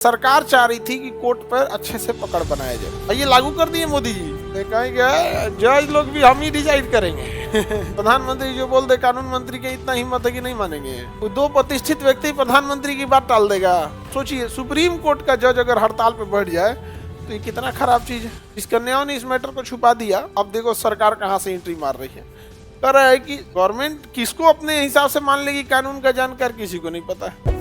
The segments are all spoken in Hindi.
सरकार चाह रही थी कि कोर्ट पर अच्छे से पकड़ बनाया जाए और ये लागू कर दिए मोदी जी। कहेंगे जज लोग भी हम ही डिसाइड करेंगे। प्रधानमंत्री जो बोल दे कानून मंत्री के इतना हिम्मत है कि नहीं मानेंगे। दो प्रतिष्ठित व्यक्ति प्रधानमंत्री की बात टाल देगा। सोचिए सुप्रीम कोर्ट का जज अगर हड़ताल पे बैठ जाए तो ये कितना खराब चीज है। इस कन्याओं ने इस मैटर को छुपा दिया। अब देखो सरकार कहाँ से एंट्री मार रही है। कह रहा है कि गवर्नमेंट किसको अपने हिसाब से मान लेगी, कानून का जानकार किसी को नहीं पता है।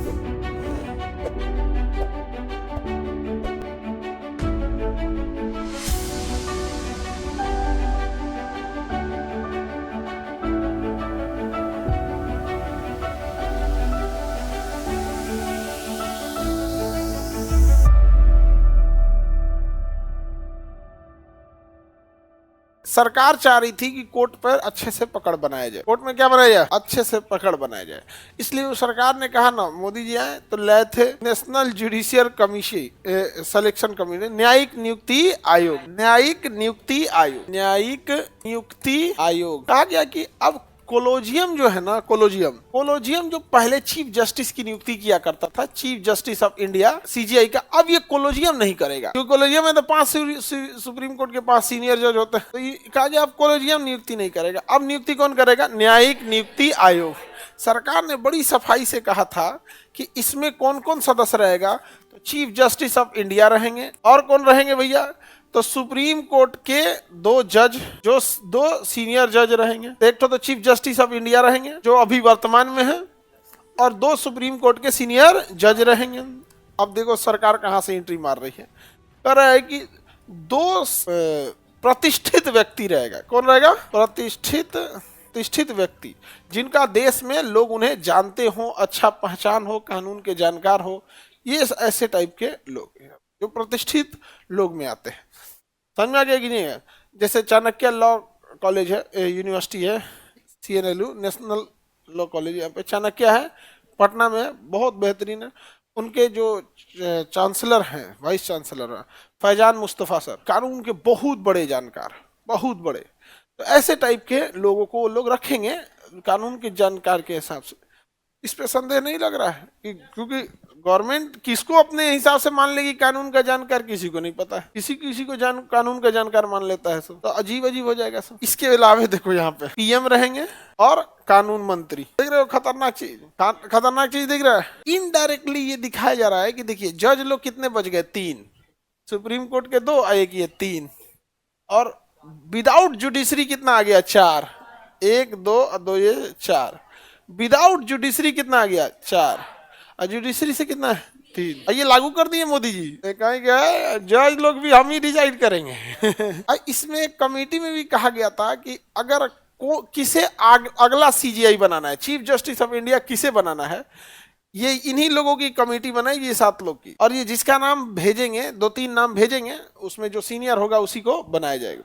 सरकार चाह रही थी कि कोर्ट पर अच्छे से पकड़ बनाया जाए। कोर्ट में क्या बनाया जाए, अच्छे से पकड़ बनाया जाए। इसलिए वो सरकार ने कहा ना, मोदी जी आए तो लाए थे national judicial commission selection commission, न्यायिक नियुक्ति आयोग। न्यायिक नियुक्ति आयोग, न्यायिक नियुक्ति आयोग। कहा गया कि अब कोलोजियम जो है ना, कोलोजियम जो पहले चीफ जस्टिस की नियुक्ति किया करता था, chief justice of India CGI का, अब ये कोलोजियम नहीं करेगा। क्योंकि कोलोजियम में तो 5 सुप्रीम कोर्ट के 5 सीनियर जज होते हैं। तो ये कहा गया अब कोलोजियम नियुक्ति नहीं करेगा। अब नियुक्ति कौन करेगा? न्यायिक नियुक्ति आयोग। सरकार ने बड़ी सफाई से कहा था कि इसमें कौन कौन सदस्य रहेगा। तो चीफ जस्टिस ऑफ इंडिया रहेंगे। और कौन रहेंगे भैया? तो सुप्रीम कोर्ट के 2 जज, जो 2 सीनियर जज रहेंगे। एक तो चीफ जस्टिस ऑफ इंडिया रहेंगे जो अभी वर्तमान में है, और 2 सुप्रीम कोर्ट के सीनियर जज रहेंगे। अब देखो सरकार कहां से एंट्री मार रही है। कह रहा है कि 2 प्रतिष्ठित व्यक्ति रहेगा। कौन रहेगा? प्रतिष्ठित व्यक्ति, जिनका देश में लोग उन्हें जानते हो, अच्छा पहचान हो, कानून के जानकार हो। ये ऐसे टाइप के लोग जो प्रतिष्ठित लोग में आते हैं। समझ में आ गया कि नहीं है? जैसे चाणक्य लॉ कॉलेज है, यूनिवर्सिटी है, CNLU नेशनल लॉ कॉलेज, यहाँ पे चाणक्य है पटना में, बहुत बेहतरीन है। उनके जो चांसलर हैं, वाइस चांसलर हैं फैजान मुस्तफ़ा सर, कानून के बहुत बड़े जानकार, बहुत बड़े। तो ऐसे टाइप के लोगों को लोग रखेंगे कानून के जानकार के हिसाब से। इस पे संदेह नहीं लग रहा है कि क्योंकि गवर्नमेंट किसको अपने हिसाब से मान लेगी, कानून का जानकार किसी को नहीं पता है। किसी को कानून का जानकार मान लेता है सब, तो अजीब हो जाएगा सब। इसके अलावा देखो यहाँ पे PM रहेंगे और कानून मंत्री। देख रहे हो खतरनाक चीज दिख रहा है। इनडायरेक्टली ये दिखाया जा रहा है कि देखिए जज लोग कितने बच गए, 3 सुप्रीम कोर्ट के 2, एक ये 3, और विदाउट जुडिशरी कितना आ गया, 4। 1 2 ये 4। विदाउट जुडिशरी कितना आ गया, 4। और जुडिशरी से कितना है, 3। और ये लागू कर दिए मोदी जी। कहेंगे जज लोग भी हम ही डिसाइड करेंगे। इसमें कमेटी में भी कहा गया था कि अगर किसे अगला CJI बनाना है, चीफ जस्टिस ऑफ इंडिया किसे बनाना है, ये इन्हीं लोगों की कमेटी बनाएगी, ये 7 लोग की। और ये जिसका नाम भेजेंगे, 2-3 नाम भेजेंगे, उसमें जो सीनियर होगा उसी को बनाया जाएगा।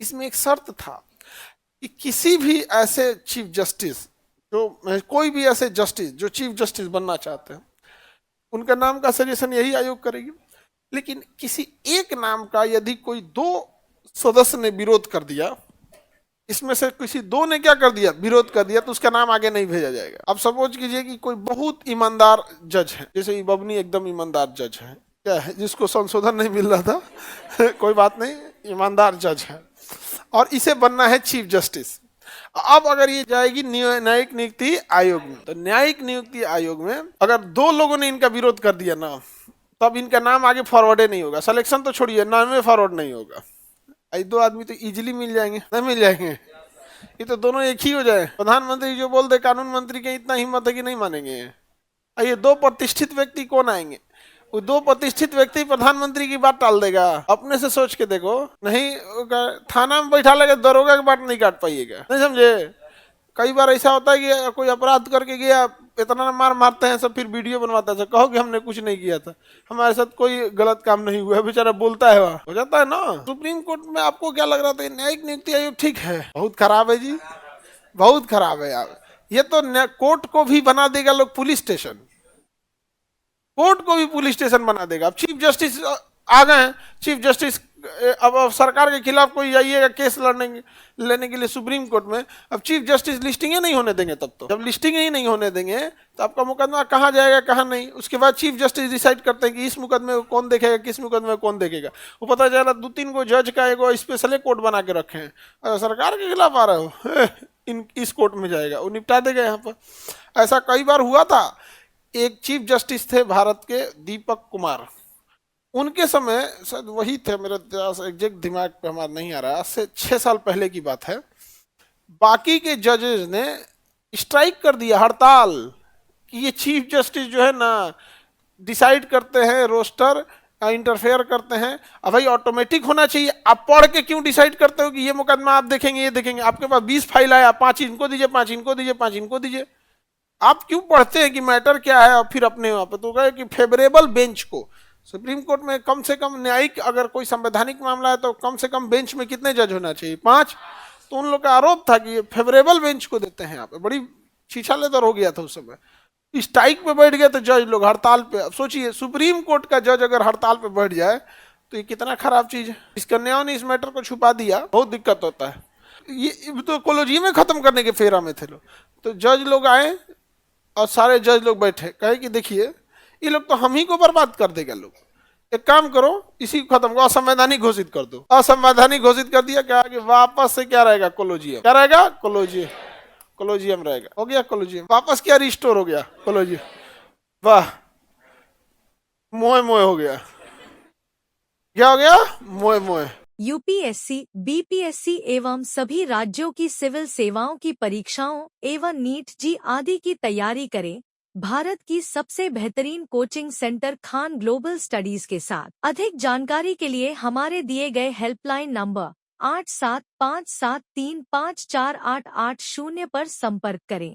इसमें एक शर्त था कि किसी भी ऐसे चीफ जस्टिस, जो कोई भी ऐसे जस्टिस जो चीफ जस्टिस बनना चाहते हैं, उनका नाम का सजेशन यही आयोग करेगी। लेकिन किसी एक नाम का यदि कोई 2 सदस्य ने विरोध कर दिया, इसमें से किसी 2 ने क्या कर दिया, विरोध कर दिया, तो उसका नाम आगे नहीं भेजा जाएगा। अब सपोज कीजिए कि कोई बहुत ईमानदार जज है, जैसे बबनी एकदम ईमानदार जज है, क्या है, जिसको संशोधन नहीं मिल रहा था कोई बात नहीं, ईमानदार जज है, और इसे बनना है चीफ जस्टिस। अब अगर ये जाएगी न्यायिक नियुक्ति आयोग में, तो न्यायिक नियुक्ति आयोग में अगर 2 लोगों ने इनका विरोध कर दिया ना, तब इनका नाम आगे फॉरवर्ड नहीं होगा। सिलेक्शन तो छोड़िए, नाम में फॉरवर्ड नहीं होगा। 2 आदमी तो इजीली मिल जाएंगे, नहीं मिल जाएंगे, ये तो दोनों एक ही हो जाए। प्रधानमंत्री जो बोल दे कानून मंत्री के इतना हिम्मत है कि नहीं मानेंगे। ये 2 प्रतिष्ठित व्यक्ति कौन आएंगे? वो 2 प्रतिष्ठित व्यक्ति प्रधानमंत्री की बात टाल देगा। अपने से सोच के देखो, नहीं थाना में बैठा लगे, दरोगा की बात नहीं काट पाइएगा, नहीं समझे। कई बार ऐसा होता है कि कोई अपराध करके गया, इतना मारते हैं सब, फिर वीडियो बनवाता है, कहो कि हमने कुछ नहीं किया था, हमारे साथ कोई गलत काम नहीं हुआ, बेचारा बोलता है, वहाँ हो जाता है ना। सुप्रीम कोर्ट में आपको क्या लग रहा था, न्यायिक नियुक्ति आयोग ठीक है? बहुत खराब है जी, बहुत खराब है यार। ये तो कोर्ट को भी बना देगा लोग पुलिस स्टेशन, कोर्ट को भी पुलिस स्टेशन बना देगा। अब चीफ जस्टिस आ गए हैं, चीफ जस्टिस अब सरकार के खिलाफ कोई जाइएगा केस लेने के लिए सुप्रीम कोर्ट में, अब चीफ जस्टिस लिस्टिंग ही नहीं होने देंगे। तब तो जब लिस्टिंग ही नहीं होने देंगे तो आपका मुकदमा कहाँ जाएगा कहाँ नहीं। उसके बाद चीफ जस्टिस डिसाइड करते हैं कि इस मुकदमे को कौन देखेगा, किस मुकदमे को कौन देखेगा। वो पता चला 2-3 को जज का एगो स्पेशल कोर्ट बना के रखे हैं, सरकार के खिलाफ आ रहे हो इस कोर्ट में जाएगा, वो निपटा देगा यहाँ पर। ऐसा कई बार हुआ था। एक चीफ जस्टिस थे भारत के, दीपक कुमार, उनके समय शायद वही थे, मेरे एग्जैक्ट दिमाग पे हमारा नहीं आ रहा, आज से 6 साल पहले की बात है। बाकी के जजेस ने स्ट्राइक कर दिया, हड़ताल, कि ये चीफ जस्टिस जो है ना डिसाइड करते हैं रोस्टर, इंटरफेयर करते हैं। अब भाई ऑटोमेटिक होना चाहिए, आप पढ़ के क्यों डिसाइड करते हो कि ये मुकदमा आप देखेंगे ये देखेंगे। आपके पास 20 फाइल आया, 5 इनको दीजिए, 5 इनको दीजिए, 5 इनको दीजिए। आप क्यों पढ़ते हैं कि मैटर क्या है और फिर अपने वहां पर तो कहे कि फेवरेबल बेंच को। सुप्रीम कोर्ट में कम से कम न्यायिक अगर कोई संवैधानिक मामला है तो कम से कम बेंच में कितने जज होना चाहिए, 5। तो उन लोग का आरोप था कि फेवरेबल बेंच को देते हैं यहाँ पे। बड़ी छीछालेदर हो गया था उस समय। स्ट्राइक पे बैठ गए तो जज लोग हड़ताल पे। अब सोचिए सुप्रीम कोर्ट का जज अगर हड़ताल पे बैठ जाए तो ये कितना खराब चीज है। इस कन्याओं ने इस मैटर को छुपा दिया, बहुत दिक्कत होता है। ये तो कॉलोजियम में खत्म करने के फेरा में थे लोग। तो जज लोग आए और सारे जज लोग बैठे, कहे कि देखिए ये लोग तो हम ही को बर्बाद कर देगा। लोग एक काम करो, इसी को खत्म करो, असंवैधानिक घोषित कर दो। असंवैधानिक घोषित कर दिया, क्या कि वापस से क्या रहेगा, कॉलोजियम। क्या रहेगा, कॉलोजियम रहेगा। हो गया कॉलोजियम, वापस क्या रिस्टोर हो गया, कॉलोजियम। वाह, मोए मोए हो गया। क्या हो गया, मोए मोए। यूपीएससी, बीपीएससी एवं सभी राज्यों की सिविल सेवाओं की परीक्षाओं एवं नीट जी आदि की तैयारी करें भारत की सबसे बेहतरीन coaching centre Khan global studies के साथ। अधिक जानकारी के लिए हमारे दिए गए हेल्पलाइन नंबर 8757354880 पर संपर्क करें।